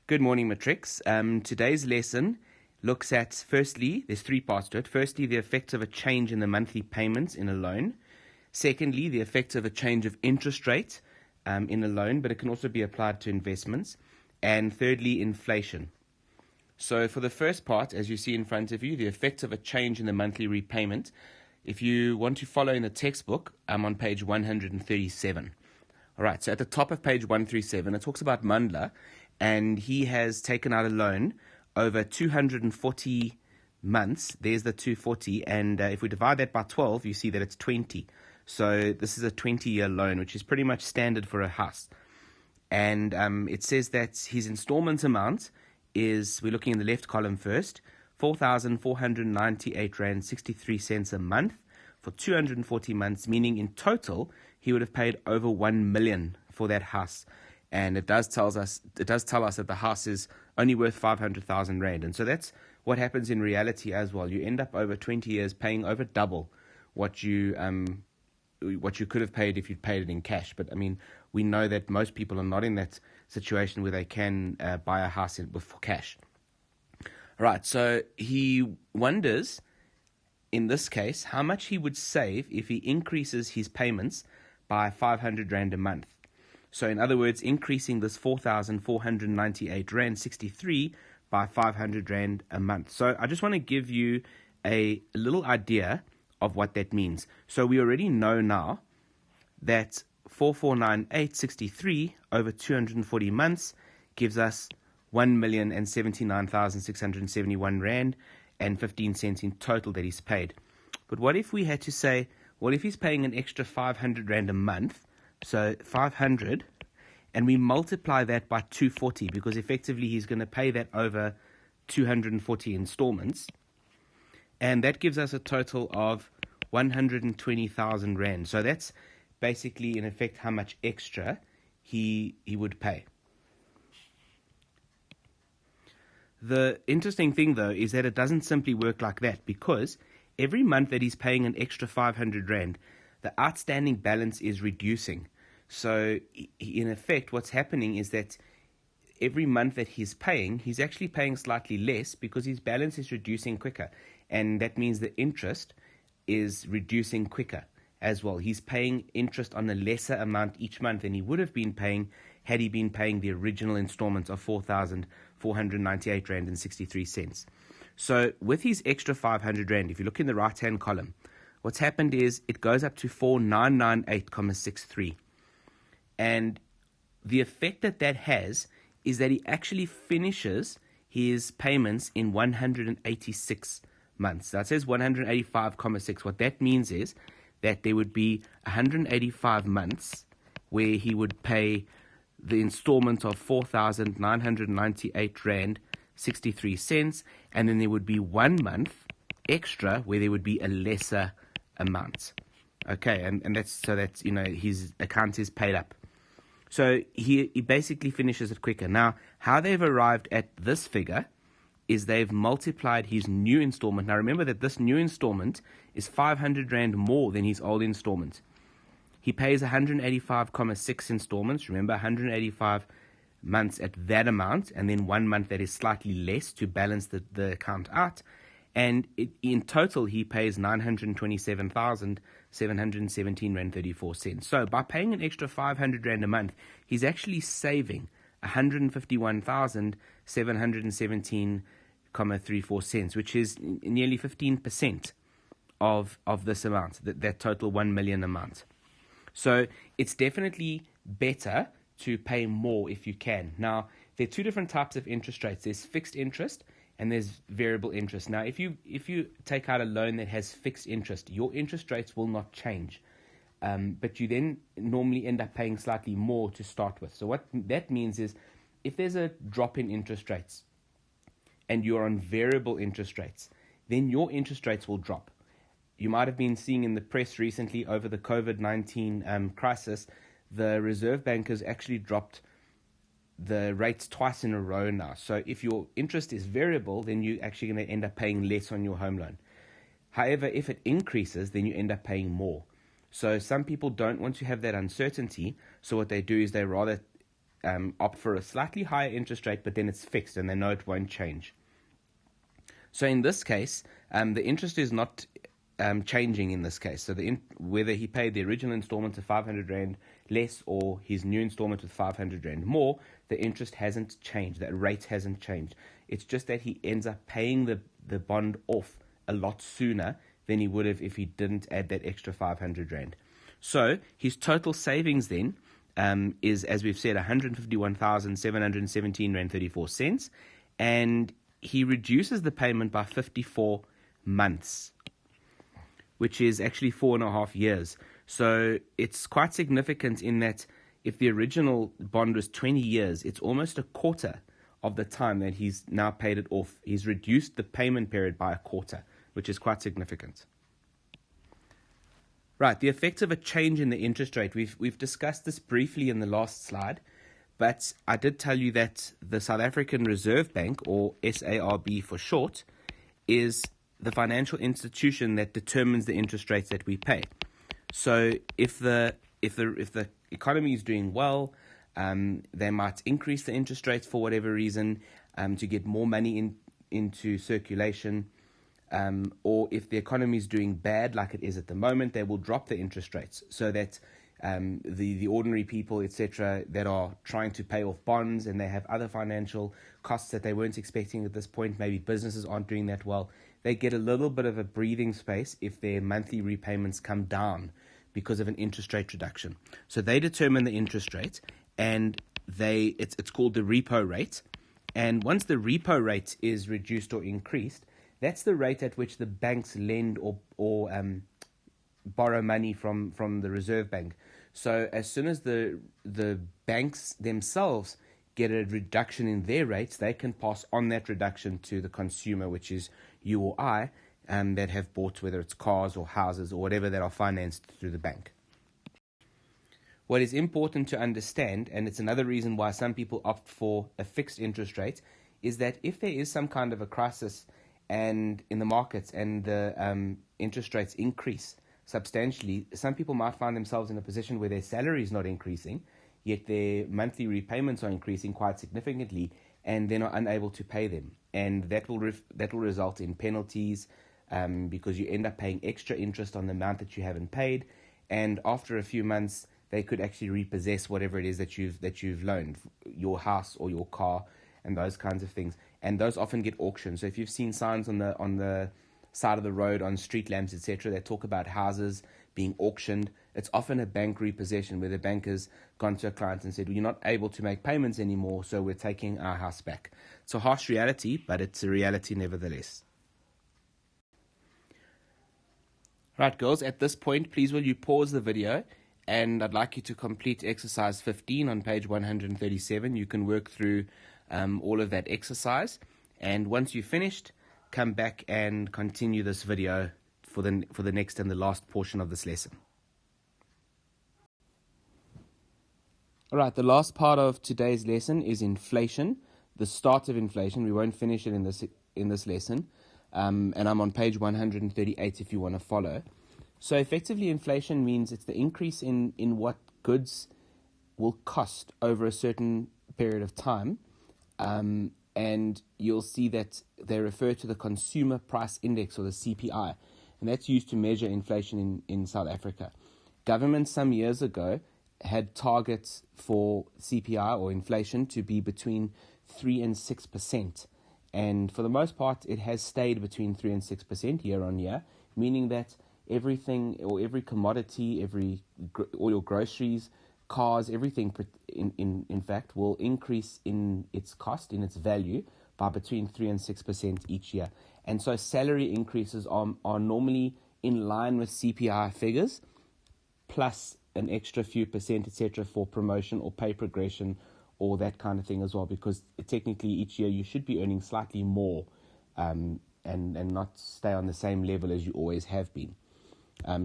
Good morning, Matrix. Today's lesson looks at, firstly, there's three parts to it. Firstly, the effects of a change in the monthly payments in a loan. Secondly, the effects of a change of interest rate in a loan, but it can also be applied to investments. And thirdly, inflation. So for the first part, as you see in front of you, the effects of a change in the monthly repayment. If you want to follow in the textbook, I'm on page 137. All right, so at the top of page 137, it talks about Mandla, and he has taken out a loan over 240 months. There's the 240, and if we divide that by 12, you see that it's 20. So this is a 20-year loan, which is pretty much standard for a house. And it says that his installment amount is, we're looking in the left column first, 4,498 Rand 63 cents a month for 240 months, meaning in total he would have paid over 1 million for that house. And it does tell us that the house is only worth 500,000 Rand. And so that's what happens in reality as well. You end up over 20 years paying over double what you could have paid if you'd paid it in cash. But I mean, we know that most people are not in that situation where they can buy a house for cash. Right, so he wonders, in this case, how much he would save if he increases his payments by 500 Rand a month. So in other words, increasing this 4,498 Rand 63 by 500 Rand a month. So I just want to give you a little idea of what that means. So we already know now that 4,498.63 over 240 months gives us 1,079,671 Rand and 15 cents in total that he's paid. But what if we had to say, what if he's paying an extra 500 Rand a month? So 500, and we multiply that by 240, because effectively he's going to pay that over 240 installments. And that gives us a total of 120,000 Rand. So that's basically, in effect, how much extra he would pay. The interesting thing, though, is that it doesn't simply work like that, because every month that he's paying an extra 500 Rand, the outstanding balance is reducing. So, in effect, what's happening is that every month that he's paying, he's actually paying slightly less because his balance is reducing quicker. And that means the interest is reducing quicker as well. He's paying interest on a lesser amount each month than he would have been paying had he been paying the original installment of 4,498 Rand and 63 cents. So with his extra 500 Rand, if you look in the right-hand column, what's happened is it goes up to 4,998.63. And the effect that has is that he actually finishes his payments in 186 months. That says 185.6. What that means is that there would be 185 months where he would pay the installment of 4,998 Rand 63 cents, and then there would be 1 month extra where there would be a lesser amount. Okay, and that's his account is paid up. So he basically finishes it quicker. Now, how they've arrived at this figure is they've multiplied his new installment. Now, remember that this new installment is 500 Rand more than his old installment. He pays 185.6 installments. Remember, 185 months at that amount, and then 1 month that is slightly less to balance the account out. And in total, he pays 927,717 Rand 34 cents. So by paying an extra 500 Rand a month, he's actually saving 151,717.34 cents, which is nearly 15% of this amount, that total 1 million amount. So it's definitely better to pay more if you can. Now, there are two different types of interest rates. There's fixed interest and there's variable interest. Now, if you take out a loan that has fixed interest, your interest rates will not change. But you then normally end up paying slightly more to start with. So what that means is if there's a drop in interest rates and you're on variable interest rates, then your interest rates will drop. You might have been seeing in the press recently over the COVID-19 crisis, the Reserve Bank has actually dropped the rates twice in a row now. So if your interest is variable, then you're actually going to end up paying less on your home loan. However, if it increases, then you end up paying more. So some people don't want to have that uncertainty. So what they do is they rather opt for a slightly higher interest rate, but then it's fixed and they know it won't change. So in this case, the interest is not changing in this case. So whether he paid the original installment of 500 Rand less or his new installment with 500 Rand more, the interest hasn't changed. That rate hasn't changed. It's just that he ends up paying the bond off a lot sooner than he would have if he didn't add that extra 500 Rand. So his total savings then is, as we've said, 151,717 Rand 34 cents, and he reduces the payment by 54 months, which is actually 4.5 years. So it's quite significant in that if the original bond was 20 years, it's almost a quarter of the time that he's now paid it off. He's reduced the payment period by a quarter, which is quite significant. Right, the effect of a change in the interest rate. We've discussed this briefly in the last slide, but I did tell you that the South African Reserve Bank, or SARB for short, is the financial institution that determines the interest rates that we pay. So if the economy is doing well, they might increase the interest rates for whatever reason to get more money into circulation. Or if the economy is doing bad like it is at the moment, they will drop the interest rates so that the ordinary people, etc., that are trying to pay off bonds and they have other financial costs that they weren't expecting at this point, maybe businesses aren't doing that well, they get a little bit of a breathing space if their monthly repayments come down because of an interest rate reduction. So they determine the interest rate, and it's called the repo rate. And once the repo rate is reduced or increased, that's the rate at which the banks lend or borrow money from the Reserve Bank. So as soon as the banks themselves get a reduction in their rates, they can pass on that reduction to the consumer, which is you or I, that have bought, whether it's cars or houses or whatever, that are financed through the bank. What is important to understand, and it's another reason why some people opt for a fixed interest rate, is that if there is some kind of a crisis and in the markets and the interest rates increase substantially, some people might find themselves in a position where their salary is not increasing, yet their monthly repayments are increasing quite significantly, and they're not unable to pay them. And that will result in penalties because you end up paying extra interest on the amount that you haven't paid, and after a few months they could actually repossess whatever it is that you've loaned, your house or your car, and those kinds of things. And those often get auctioned. So if you've seen signs on the side of the road, on street lamps, etc., that talk about houses being auctioned, it's often a bank repossession where the bank has gone to a client and said, well, you're not able to make payments anymore, so we're taking our house back. It's a harsh reality, but it's a reality nevertheless. Right, girls, at this point, please will you pause the video, and I'd like you to complete exercise 15 on page 137. You can work through all of that exercise, and once you've finished, come back and continue this video for the next and the last portion of this lesson. All right, the last part of today's lesson is inflation, the start of inflation. We won't finish it in this lesson, and I'm on page 138 if you want to follow. So effectively, inflation means it's the increase in what goods will cost over a certain period of time. And you'll see that they refer to the Consumer Price Index, or the CPI, and that's used to measure inflation in South Africa. Government some years ago had targets for CPI, or inflation, to be between 3 and 6%. And for the most part, it has stayed between 3 and 6% year on year, meaning that everything, or every commodity, all your groceries, cars, everything, in fact, will increase in its cost, in its value, by between 3 and 6% each year. And so salary increases are normally in line with CPI figures, plus an extra few percent, etc., for promotion or pay progression or that kind of thing as well, because technically each year you should be earning slightly more and not stay on the same level as you always have been.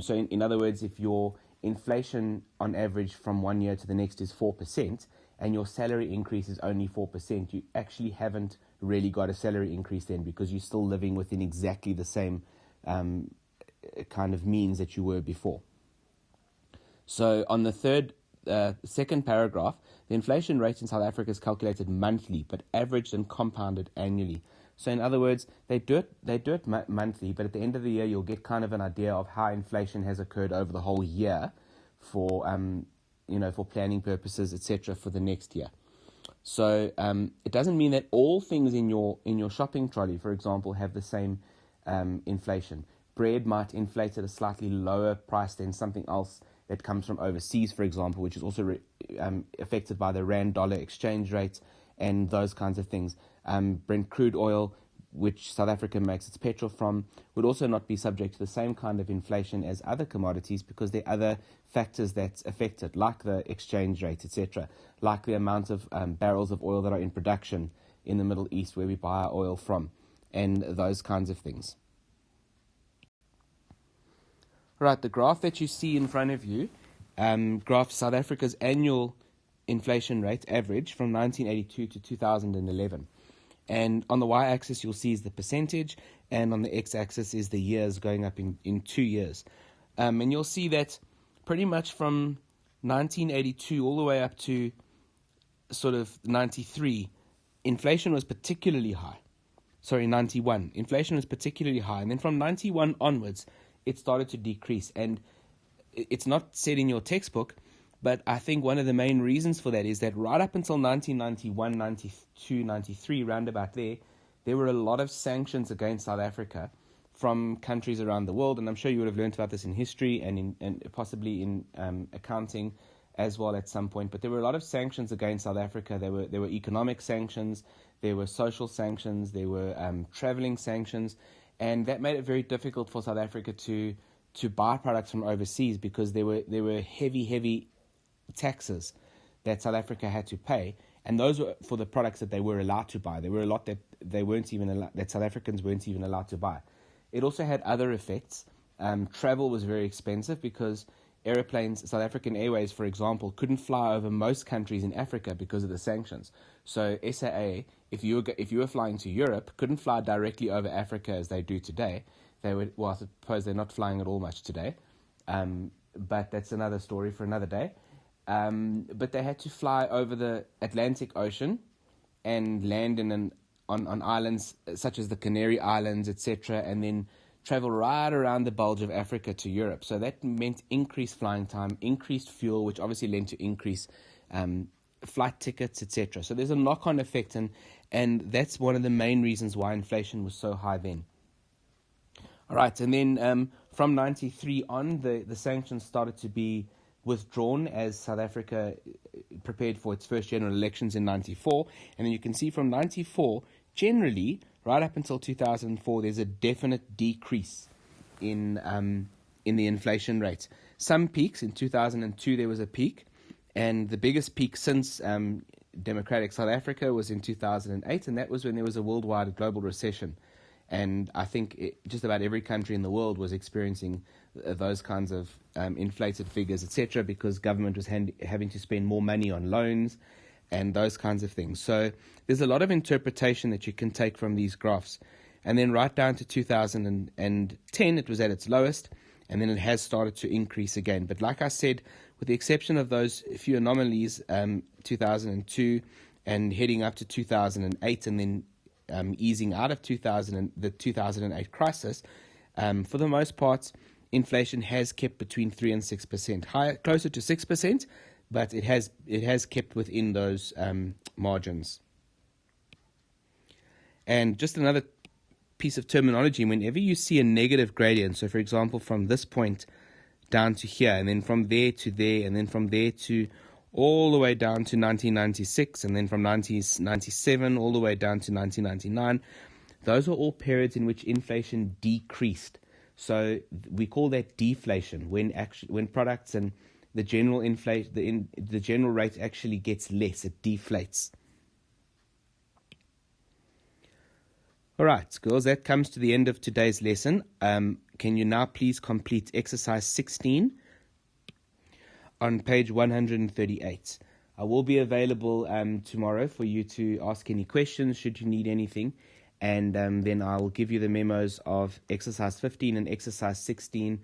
So in other words, if your inflation on average from one year to the next is 4%, and your salary increase is only 4%, you actually haven't really got a salary increase then, because you're still living within exactly the same kind of means that you were before. So on the third second paragraph, the inflation rate in South Africa is calculated monthly, but averaged and compounded annually. So in other words, they do it monthly, but at the end of the year, you'll get kind of an idea of how inflation has occurred over the whole year for for planning purposes, etc., for the next year. So it doesn't mean that all things in your shopping trolley, for example, have the same inflation. Bread might inflate at a slightly lower price than something else that comes from overseas, for example, which is also affected by the rand-dollar exchange rate and those kinds of things. Brent crude oil, which South Africa makes its petrol from, would also not be subject to the same kind of inflation as other commodities because there are other factors that affect it, like the exchange rate, etc., like the amount of barrels of oil that are in production in the Middle East where we buy our oil from, and those kinds of things. Right, the graph that you see in front of you graphs South Africa's annual inflation rate average from 1982 to 2011. And on the y-axis, you'll see is the percentage, and on the x-axis is the years going up in 2 years. And you'll see that pretty much from 1982 all the way up to sort of 93, inflation was particularly high. 91. Inflation was particularly high. And then from 91 onwards, it started to decrease. And it's not said in your textbook, but I think one of the main reasons for that is that right up until 1991, 92, 93, roundabout there were a lot of sanctions against South Africa from countries around the world. And I'm sure you would have learned about this in history and possibly in accounting as well at some point. But there were a lot of sanctions against South Africa. There were economic sanctions, there were social sanctions, there were traveling sanctions. And that made it very difficult for South Africa to buy products from overseas because there were heavy taxes that South Africa had to pay, and those were for the products that they were allowed to buy. There were a lot that they weren't even that South Africans weren't even allowed to buy. It also had other effects. Travel was very expensive because airplanes, South African Airways, for example, couldn't fly over most countries in Africa because of the sanctions. So SAA, if you were flying to Europe, couldn't fly directly over Africa as they do today. They would, well, I suppose they're not flying at all much today, but that's another story for another day. But they had to fly over the Atlantic Ocean and land on islands such as the Canary Islands, etc., and then travel right around the bulge of Africa to Europe. So that meant increased flying time, increased fuel, which obviously led to increased flight tickets, etc. So there's a knock-on effect, and that's one of the main reasons why inflation was so high then. All right, and then from 93 on, the sanctions started to be withdrawn as South Africa prepared for its first general elections in 94. And then you can see from 94, generally, right up until 2004, there's a definite decrease in the inflation rate. Some peaks. In 2002, there was a peak. And the biggest peak since democratic South Africa was in 2008, and that was when there was a worldwide global recession. And I think just about every country in the world was experiencing those kinds of inflated figures, etc., because government was having to spend more money on loans and those kinds of things. So there's a lot of interpretation that you can take from these graphs. And then right down to 2010, it was at its lowest, and then it has started to increase again. But like I said, with the exception of those few anomalies, 2002 and heading up to 2008, and then easing out of the 2008 crisis, for the most part, inflation has kept between 3 and 6%, higher, closer to 6%, but it has kept within those margins. And just another piece of terminology: whenever you see a negative gradient, so for example, from this point down to here, and then from there to there, and then from there to all the way down to 1996, and then from 1997 all the way down to 1999. Those are all periods in which inflation decreased. So we call that deflation, when products and the general the general rate actually gets less, it deflates. All right, girls, that comes to the end of today's lesson. Can you now please complete exercise 16? On page 138. I will be available tomorrow for you to ask any questions should you need anything, and then I'll give you the memos of exercise 15 and exercise 16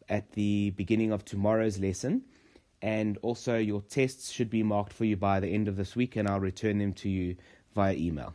at the beginning of tomorrow's lesson. and also your tests should be marked for you by the end of this week, and I'll return them to you via email.